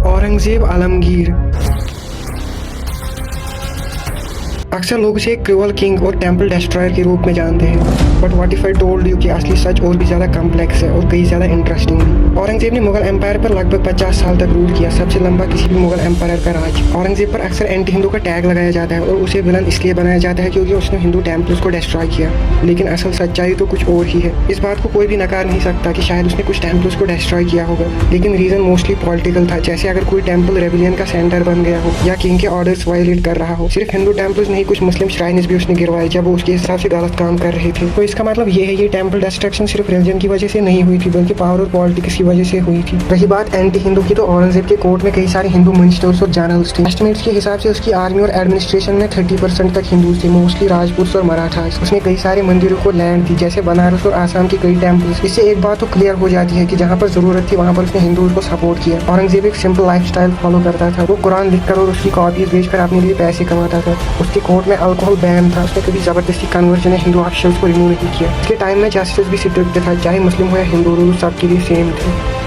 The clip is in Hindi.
औरंगजेब आलमगीर अक्सर लोग उसे एक क्रूअल किंग और टेम्पल डिस्ट्रॉयर के रूप में जानते हैं, but what if I told you कि असली सच और भी ज़्यादा कॉम्प्लेक्स है और कई ज़्यादा इंटरेस्टिंग है। औरंगजेब ने मुगल एम्पायर पर लगभग 50 साल तक रूल किया, सबसे लंबा किसी भी मुगल एम्पायर का राज। औरंगजेब पर अक्सर एंटी हिंदू का टैग लगाया जाता है और उसे विलन इसलिए बनाया जाता है क्योंकि उसने हिंदू टेम्पल्स को डिस्ट्रॉय किया, लेकिन असल सच्चाई तो कुछ और ही है। इस बात को कोई भी नकार नहीं सकता कि शायद उसने कुछ टेम्पल्स को डिस्ट्रॉय किया होगा, लेकिन रीजन मोस्टली पॉलिटिकल था। जैसे अगर कोई टेम्पल रेबिलियन का सेंटर बन गया हो या किंग के ऑर्डर्स वायलेट कर रहा हो। सिर्फ हिंदू टेम्पल्स नहीं, कुछ मुस्लिम श्राइन्स भी उसने गिरवाए जब वो उसके हिसाब से गलत काम कर रहे थे। तो इसका मतलब ये है, ये टेम्पल डिस्ट्रक्शन सिर्फ रिलीजन की वजह से नहीं हुई थी, बल्कि पावर और पॉलिटिक्स की वजह से हुई थी। रही बात एंटी हिंदू की, तो औरंगजेब के कोर्ट में कई सारे हिंदू मिनिस्टर्स और जनरल्स थे। एस्टिमेट्स के हिसाब से उसकी आर्मी और एडमिनिस्ट्रेशन में 30% तक हिंदू थे, मोस्टली राजपूत और मराठास। उसने कई सारे मंदिरों को लैंड दी, जैसे बनारस और आसाम की कई टेम्पल्स। इससे एक बात तो क्लियर हो जाती है कि जहाँ पर जरूरत थी वहाँ पर उसने हिंदुओं को सपोर्ट किया। औरंगजेब एक सिंपल लाइफस्टाइल फॉलो करता था। वो कुरान लिखकर और उसकी कॉपीज बेचकर अपने लिए पैसे कमाता था। उसके कोर्ट में अल्कोहल बैन था। उसने कभी जबरदस्ती कन्वर्जन या हिंदू ऑफिशियल्स को रिमूव नहीं किया। उसके टाइम में जस्टिस भी स्ट्रिक्ट था, चाहे मुस्लिम हो या हिंदू, रूल सबके लिए सेम थे।